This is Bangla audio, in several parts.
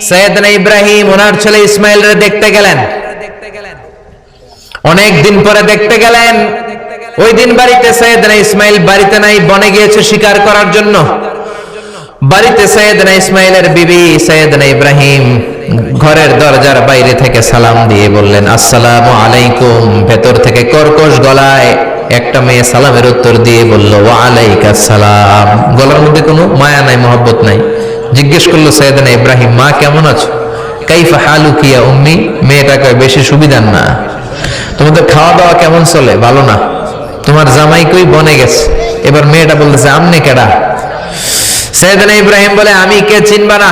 সৈয়দনা ইব্রাহিম ওনার ছেলে ইসমাইলরে দেখতে গেলেন। অনেক দিন পরে দেখতে গেলেন। ওই দিন বাড়িতে সৈয়দনা ইসমাইল বাড়িতে নাই, বনে গিয়েছে শিকার করার জন্য। বাড়িতে সৈয়দনা ইসমাইলের বিবি সৈয়দনা ইব্রাহিম ঘরের দরজার বাইরে থেকে সালাম দিয়ে বললেন, আসসালামু আলাইকুম। ভেতর থেকে কর্কশ গলায় একটা মেয়ে সালামের উত্তর দিয়ে বলল, ওয়া আলাইকাস সালাম। গলার মধ্যে কোনো মায়া নাই, মহব্বত নাই। জিজ্ঞেস করলো সৈয়দনা ইব্রাহিম, মা কেমন আছো? কাইফা হালুকি ইয়া উম্মি। মেয়েটা কয়, বেশি সুবিধার না। তোমাদের খাওয়া দাওয়া কেমন চলে? ভালো না। তোমার জামাই কই? বনে গেছে। এবার মেয়েটা বলতেছে, আমনে কেডা? সৈয়দনা ইব্রাহিম বলে, আমি কে চিনবা না?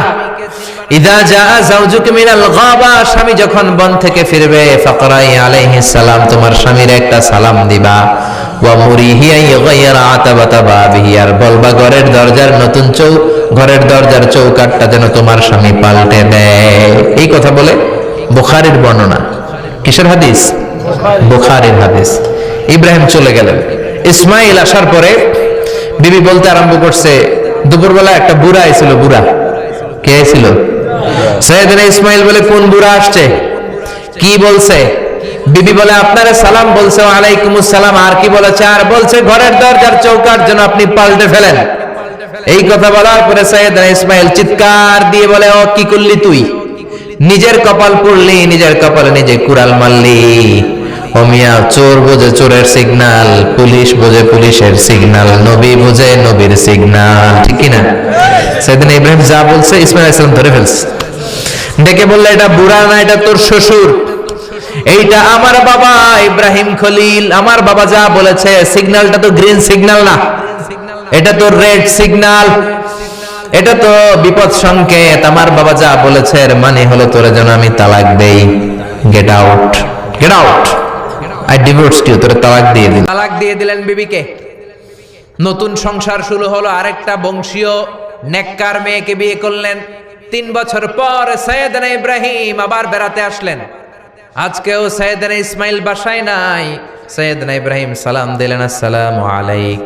ইদা জা যাওজুকা মিনাল গাবা, স্বামী যখন বন থেকে ফিরবে, ফাকরাই আলাইহিস সালাম, তোমার স্বামীর একটা সালাম দিবা। ওয়া মুরিহি আইগায়রা আতাবাতা বাবিহি, আর বলবা ঘরের দরজার নতুন ঘরের দরজার চৌকাটটা যেন তোমার স্বামী পাল্টে দেয়। এই কথা বলে বুখারীর বর্ণনা। কিসের হাদিস? বুখারীর হাদিস। ইব্রাহিম চলে গেলেন। ইসমাইল আসার পরে বিবি বলতে আরম্ভ করছে, দুপুরবেলা একটা বুড়া আইছিল। বুড়া কে ছিল? সৈয়দনা ইসমাইল বলে, কোন বুড়া আসছে? কি বলছে? বিবি বলে, আপনারে সালাম বলছে। ওয়া আলাইকুমুস সালাম। আর কি বলেছে? আর বলছে ঘরের দরজার চৌকাট যেন আপনি পাল্টে ফেলেন। এই কথা বলার পরে সৈয়দনা ইসমাইল চিৎকার দিয়ে বলে, ও কি করলি তুই? নিজের কপাল পুড়লি, নিজের কপালে নিজে কুড়াল মারলি। ও মিয়া, চোর বোঝে চোরের সিগন্যাল, পুলিশ বোঝে পুলিশের সিগন্যাল, নবী বোঝে নবীর সিগন্যাল। ঠিক কিনা? সৈয়দনা ইব্রাহিম যা বলছে ইসমাইল আলাইহিস সালাম ধরে ফেলছে। ডেকে বললে, এটা বুড়া না, এটা তোর শ্বশুর। এইটা আমার বাবা ইব্রাহিম খলিল। আমার বাবা যা বলেছে, সিগন্যালটা তো গ্রিন সিগন্যাল না, এটা তো রেড সিগন্যাল, এটা তো বিপদ সংকেত। আমার বাবা যা বলেছে এর মানে হলো তোরে যেন আমি তালাক দেই। Get out, get out, I divorced you. তোরে তালাক দিয়ে দিন। তালাক দিয়ে দিলেন বিবিকে। নতুন সংসার শুরু হলো। আরেকটা বংশীয় নেককার মেয়েকে বিয়ে করলেন। 3 বছর পর সৈয়দনা ইব্রাহিম আবার বেড়াতে আসলেন। আজকেও সৈয়দনা ইসমাইল বাসায় নাই। সৈয়দনা ইব্রাহিম সালাম দিলেন, আসসালামু আলাইক।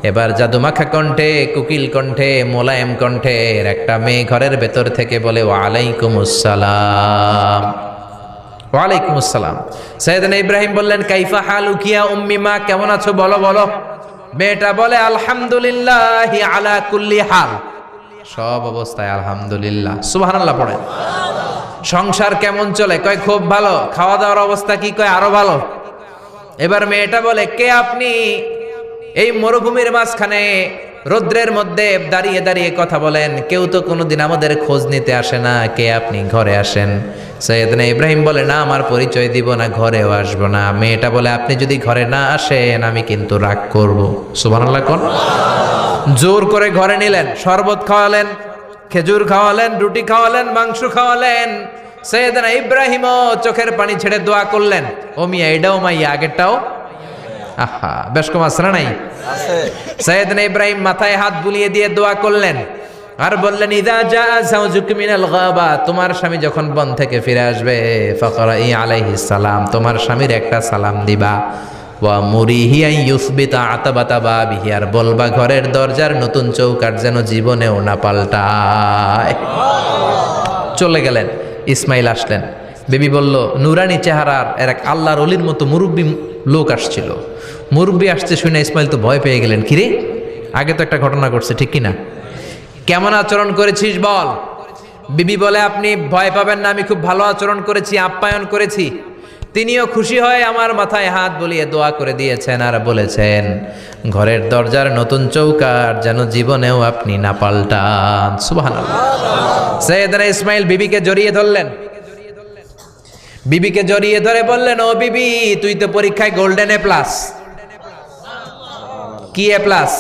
এবার জাদুমাখা কণ্ঠে, কুকিল কণ্ঠে, মোলায়েম কণ্ঠের একটা মেয়ে ঘরের ভেতর থেকে বলে, ওয়া আলাইকুমুস সালাম। ওয়া আলাইকুমুস সালাম। সৈয়দনা ইব্রাহিম বললেন, কাইফা হালুকি ইয়া উম্মি, মা কেমন আছো? বলো বলো। মেয়েটা বলে, আলহামদুলিল্লাহি আলা কুল্লি হাল, সব অবস্থায় আলহামদুলিল্লাহ। সুবহানাল্লাহ পড়েন। সংসার কেমন চলে? কয় খুব ভালো। খাওয়া দাওয়ার অবস্থা কি? কয় আরো ভালো। এবার মেয়েটা বলে, কে আপনি? এই মরুভূমির মাঝখানে রৌদ্রের মধ্যে দাঁড়িয়ে দাঁড়িয়ে কথা বলেন, কেউ তো কোনোদিন আমাদের খোঁজ নিতে আসে না। কে আপনি? ঘরে আসেন। সৈয়দনা ইব্রাহিম বলে, না, আমার পরিচয় দিব না, ঘরেও আসবো না। মেয়েটা বলে, আপনি যদি ঘরে না আসেন আমি কিন্তু রাগ করব। সুবহানাল্লাহ কোন। জোর করে ঘরে নিলেন, শরবত খাওয়ালেন, খেজুর খাওয়ালেন, রুটি খাওয়ালেন, মাংস খাওয়ালেন। সৈয়দনা ইব্রাহিমও চোখের পানি ছেড়ে দোয়া করলেন। ও মিয়া, এটাও মাইয়া, আগেরটাও। আহা, বেশ কম আসরা নাই। সৈয়দনা ইব্রাহিম মাথায় হাত বুলিয়ে দিয়ে দোয়া করলেন আর বললেন, ইদা জা যাওজুকা মিনাল গাবা, তোমার স্বামী যখন বন থেকে ফিরে আসবে, ফাকরাই আলাইহিস সালাম, তোমার স্বামীর একটা সালাম দিবা। ওয়া মুরিহি আন ইউসবিতা আতাবাতা বাবিহি, আর বলবা ঘরের দরজার নতুন চৌকাট যেন জীবনেও না পাল্টায়। চলে গেলেন। ইসমাইল আসলেন। বিবি বলল, নুরানি চেহারার এক আল্লাহর ওলির মতো মুরব্বী লোক আসছিল। মুরব্বী আসছে শুনে ইসমাইল তো ভয় পেয়ে গেলেন। কিরে, আগে তো একটা ঘটনা ঘটছে, ঠিক কিনা? কেমন আচরণ করেছিস বল। বিবি বলে, আপনি ভয় পাবেন না, আমি খুব ভালো আচরণ করেছি, আপ্যায়ন করেছি। তিনিও খুশি হয়ে আমার মাথায় হাত বুলিয়ে দোয়া করে দিয়েছেন আর বলেছেন, ঘরের দরজার নতুন চৌকাট যেন জীবনেও আপনি না পাল্টান। সুবহানাল্লাহ। সৈয়দনা ইসমাইল বিবিকে জড়িয়ে ধরলেন। বিবিকে জড়িয়ে ধরে বললেন, ও বিবি, তুই তো পরীক্ষায় গোল্ডেন এ প্লাস। কি এ প্লাস?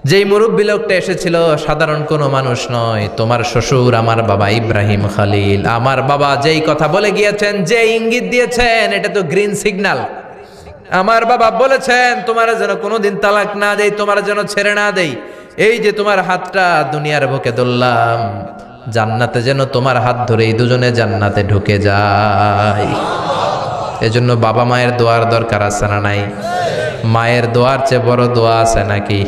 যেই মুরব্বী লোকটা এসেছিল সাধারণ কোনো মানুষ নয়, তোমার শ্বশুর আমার বাবা ইব্রাহিম খলিল। আমার বাবা যেই কথা বলে গিয়েছেন, যে ইঙ্গিত দিয়েছেন, এটা তো গ্রিন সিগন্যাল। আমার বাবা বলেছেন তোমার যেন কোনোদিন তালাক না দেই, তোমার যেন ছেড়ে না দেই। এই যে তোমার হাতটা দুনিয়ার বুকে ধরলাম, জান্নাতে যেন তোমার হাত ধরেই দুজনে জান্নাতে ঢুকে যায়। এজন্য বাবা মায়ের দোয়ার দরকার আছে না নাই? মায়ের দোয়ার চেয়ে বড় দোয়া আছে নাকি?